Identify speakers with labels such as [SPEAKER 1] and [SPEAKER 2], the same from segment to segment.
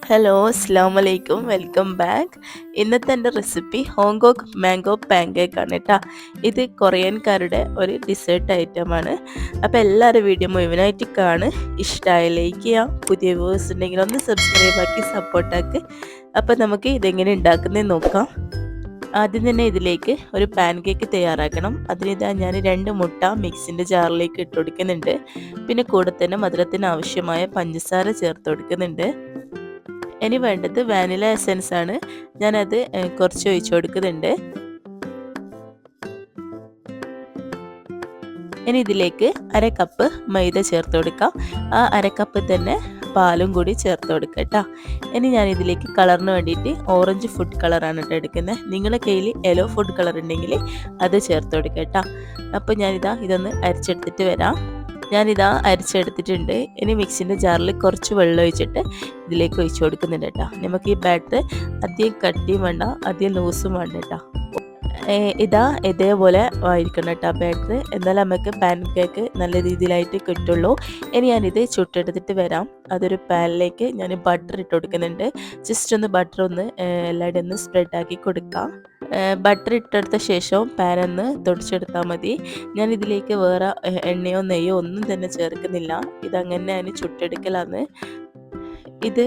[SPEAKER 1] Hello അസ്സലാമലൈക്കും welcome back. ഇന്നത്തെ എൻ്റെ റെസിപ്പി ഹോങ്കോങ് മാംഗോ പാൻകേക്ക് ആണ് കേട്ടോ. ഇത് കൊറിയൻകാരുടെ ഒരു ഡിസേർട്ട് ഐറ്റമാണ്. അപ്പോൾ എല്ലാവരും വീഡിയോ മുഴുവനായിട്ട് കാണുക. ഇഷ്ടമായ ലൈക്ക് ചെയ്യാം. പുതിയ വ്യൂവേഴ്സ് ഉണ്ടെങ്കിൽ ഒന്ന് സബ്സ്ക്രൈബ് ആക്കി സപ്പോർട്ടാക്ക്. അപ്പോൾ നമുക്ക് ഇതെങ്ങനെ ഉണ്ടാക്കുന്നത് നോക്കാം. ആദ്യം തന്നെ ഇതിലേക്ക് ഒരു പാൻ കേക്ക് തയ്യാറാക്കണം. അതിനിതാ ഞാൻ 2 മുട്ട മിക്സിൻ്റെ ജാറിലേക്ക് ഇട്ട് കൊടുക്കുന്നുണ്ട്. പിന്നെ കൂടെ തന്നെ മധുരത്തിന് ആവശ്യമായ പഞ്ചസാര ചേർത്ത് കൊടുക്കുന്നുണ്ട്. ഇനി വേണ്ടത് വാനില എസൻസ് ആണ്. ഞാനത് കുറച്ച് ഒഴിച്ചു കൊടുക്കുന്നുണ്ട്. ഇനി ഇതിലേക്ക് 1/2 കപ്പ് മൈദ ചേർത്ത് കൊടുക്കാം. ആ 1/2 കപ്പ് തന്നെ പാലും കൂടി ചേർത്ത് കൊടുക്കുക കേട്ടോ. ഇനി ഞാൻ ഇതിലേക്ക് കളറിന് വേണ്ടിയിട്ട് ഓറഞ്ച് ഫുഡ് കളറാണ് കേട്ടോ എടുക്കുന്നത്. നിങ്ങളുടെ കയ്യിൽ യെല്ലോ ഫുഡ് കളർ ഉണ്ടെങ്കിൽ അത് ചേർത്ത് കൊടുക്കുക കേട്ടോ. അപ്പോൾ ഇതൊന്ന് അരിച്ചെടുത്തിട്ട് വരാം. ഞാനിതാ അരിച്ചെടുത്തിട്ടുണ്ട്. ഇനി മിക്സിൻ്റെ ജാറിൽ കുറച്ച് വെള്ളം ഒഴിച്ചിട്ട് ഇതിലേക്ക് ഒഴിച്ചു കൊടുക്കുന്നുണ്ട് കേട്ടോ. നമുക്ക് ഈ ബാറ്റർ അധികം കട്ടിയും വേണ്ട അധികം ലൂസും വേണ്ട കേട്ടോ. ഇതേപോലെ ആയിരിക്കണം കേട്ടോ ബാറ്റർ. എന്നാലും നമുക്ക് പാൻ കേക്ക് നല്ല രീതിയിലായിട്ട് കിട്ടുള്ളൂ. ഇനി ഞാനിത് ചുട്ടെടുത്തിട്ട് വരാം. അതൊരു പാനിലേക്ക് ഞാൻ ബട്ടർ ഇട്ട് കൊടുക്കുന്നുണ്ട്. ജസ്റ്റ് ഒന്ന് ബട്ടർ ഒന്ന് എല്ലായിടും ഒന്ന് സ്പ്രെഡാക്കി കൊടുക്കാം. ബട്ടർ ഇട്ടെടുത്ത ശേഷം പാനൊന്ന് തുടച്ചെടുത്താൽ മതി. ഞാൻ ഇതിലേക്ക് വേറെ എണ്ണയോ നെയ്യോ ഒന്നും തന്നെ ചേർക്കുന്നില്ല. ഇതങ്ങനെ ഞാൻ ചുട്ടെടുക്കലാണ്. ഇത്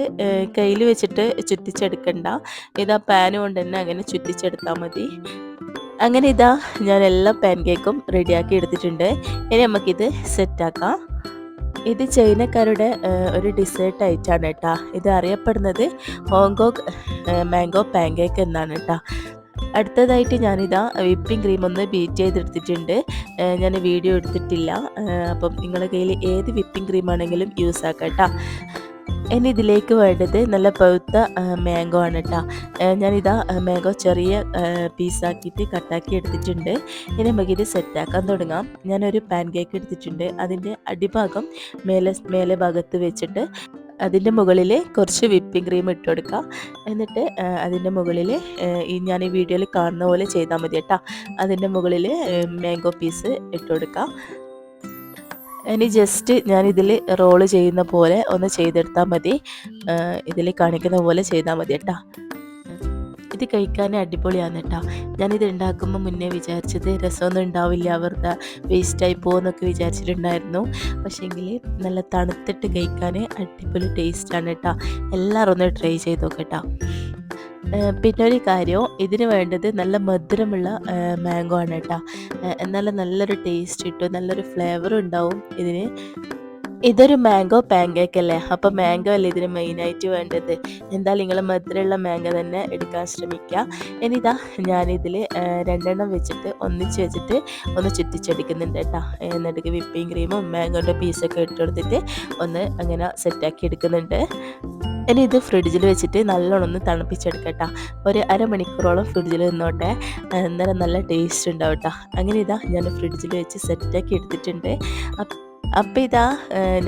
[SPEAKER 1] കയ്യിൽ വെച്ചിട്ട് ചുറ്റിച്ചെടുക്കണ്ട. ഇതാ പാൻ കൊണ്ട് തന്നെ അങ്ങനെ ചുറ്റിച്ചെടുത്താൽ മതി. അങ്ങനെ ഞാൻ എല്ലാ പാൻ കേക്കും റെഡിയാക്കി എടുത്തിട്ടുണ്ട്. ഇനി നമുക്കിത് സെറ്റാക്കാം. ഇത് ചൈനക്കാരുടെ ഒരു ഡിസേർട്ട് ഐറ്റാണ് കേട്ടോ. ഇത് അറിയപ്പെടുന്നത് ഹോങ്കോങ് മാംഗോ പാൻകേക്ക് എന്നാണ് കേട്ടോ. അടുത്തതായിട്ട് വിപ്പിംഗ് ക്രീം ഒന്ന് ബീറ്റ് ചെയ്തെടുത്തിട്ടുണ്ട്. ഞാൻ വീഡിയോ എടുത്തിട്ടില്ല. അപ്പം നിങ്ങളുടെ കയ്യിൽ ഏത് വിപ്പിംഗ് ക്രീം ആണെങ്കിലും യൂസ് ആക്കാം കേട്ടോ. ഇനി ഇതിലേക്ക് വേണ്ടത് നല്ല പഴുത്ത മാംഗോ ആണ് കേട്ടോ. മാംഗോ ചെറിയ പീസാക്കിയിട്ട് കട്ടാക്കി എടുത്തിട്ടുണ്ട്. ഇനി നമുക്കിത് സെറ്റാക്കാൻ തുടങ്ങാം. ഞാനൊരു പാൻ കേക്ക് എടുത്തിട്ടുണ്ട്. അതിൻ്റെ അടിഭാഗം മേലെ ഭാഗത്ത് വെച്ചിട്ട് അതിൻ്റെ മുകളിൽ കുറച്ച് വിപ്പിംഗ് ക്രീം ഇട്ട് കൊടുക്കുക. എന്നിട്ട് അതിൻ്റെ മുകളിൽ ഞാൻ ഈ വീഡിയോയിൽ കാണുന്ന പോലെ ചെയ്താൽ മതി കേട്ടോ. അതിൻ്റെ മുകളിൽ മാംഗോ പീസ് ഇട്ട് കൊടുക്കുക. ഇനി ജസ്റ്റ് ഞാനിതിൽ റോള് ചെയ്യുന്ന പോലെ ഒന്ന് ചെയ്തെടുത്താൽ മതി. ഇതിൽ കാണിക്കുന്ന പോലെ ചെയ്താൽ മതി കേട്ടോ. ഇത് കഴിക്കാൻ അടിപൊളിയാണ് കേട്ടോ. ഞാനിത് ഉണ്ടാക്കുമ്പോൾ മുന്നേ വിചാരിച്ചത് രസമൊന്നും ഉണ്ടാവില്ല, വെറുതെ വേസ്റ്റായി പോകുമെന്നൊക്കെ വിചാരിച്ചിട്ടുണ്ടായിരുന്നു. പക്ഷേങ്കിൽ നല്ല തണുത്തിട്ട് കഴിക്കാൻ അടിപൊളി ടേസ്റ്റാണ് കേട്ടോ. എല്ലാവരും ഒന്ന് ട്രൈ ചെയ്ത് നോക്കട്ടോ. പിന്നെ ഒരു കാര്യം, ഇതിന് വേണ്ടത് നല്ല മധുരമുള്ള മാംഗോ ആണ് കേട്ടോ. എന്നാലും നല്ലൊരു ടേസ്റ്റ് കിട്ടും, നല്ലൊരു ഫ്ലേവറും ഉണ്ടാവും ഇതിന്. ഇതൊരു മാംഗോ പാൻകേക്ക് അല്ലേ, അപ്പോൾ മാംഗോ അല്ലേ ഇതിന് മെയിനായിട്ട് വേണ്ടത്. എന്തായാലും നിങ്ങൾ മധുരമുള്ള മാംഗോ തന്നെ എടുക്കാൻ ശ്രമിക്കുക. ഇനി ഞാനിതിൽ 2 എണ്ണം വെച്ചിട്ട് ഒന്നിച്ച് വെച്ചിട്ട് ഒന്ന് ചുറ്റിച്ചെടുക്കുന്നുണ്ട് കേട്ടോ. എന്നിട്ട് വിപ്പിംഗ് ക്രീമും മാംഗോൻ്റെ പീസൊക്കെ ഇട്ടെടുത്തിട്ട് ഒന്ന് അങ്ങനെ സെറ്റാക്കി എടുക്കുന്നുണ്ട്. ഇനി ഇത് ഫ്രിഡ്ജിൽ വെച്ചിട്ട് നല്ലോണം ഒന്ന് തണുപ്പിച്ചെടുക്കട്ടോ. ഒരു അരമണിക്കൂറോളം ഫ്രിഡ്ജിൽ നിന്നോട്ടെ. അന്നേരം നല്ല ടേസ്റ്റ് ഉണ്ടാവും കേട്ടോ. അങ്ങനെ ഞാൻ ഫ്രിഡ്ജിൽ വെച്ച് സെറ്റാക്കി എടുത്തിട്ടുണ്ട്. അപ്പോൾ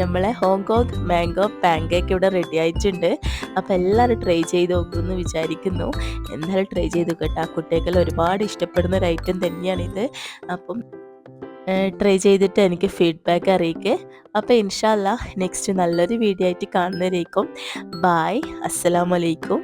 [SPEAKER 1] നമ്മളെ ഹോങ്കോങ് മാംഗോ പാൻകേക്ക് ഇവിടെ റെഡി ആയിട്ടുണ്ട്. അപ്പോൾ എല്ലാവരും ട്രൈ ചെയ്ത് നോക്കുമെന്ന് വിചാരിക്കുന്നു. എന്തായാലും ട്രൈ ചെയ്ത് കേട്ടോ. കുട്ടികൾക്ക് ഒരുപാട് ഇഷ്ടപ്പെടുന്ന ഒരു ഐറ്റം തന്നെയാണിത്. അപ്പം ട്രൈ ചെയ്തിട്ട് എനിക്ക് ഫീഡ്ബാക്ക് അറിയിക്കുക. അപ്പോൾ ഇൻഷാ അല്ലാഹ് നെക്സ്റ്റ് നല്ലൊരു വീഡിയോ ആയിട്ട് കാണുന്നവരേക്കും. ബായ്, അസ്സലാമു അലൈക്കും.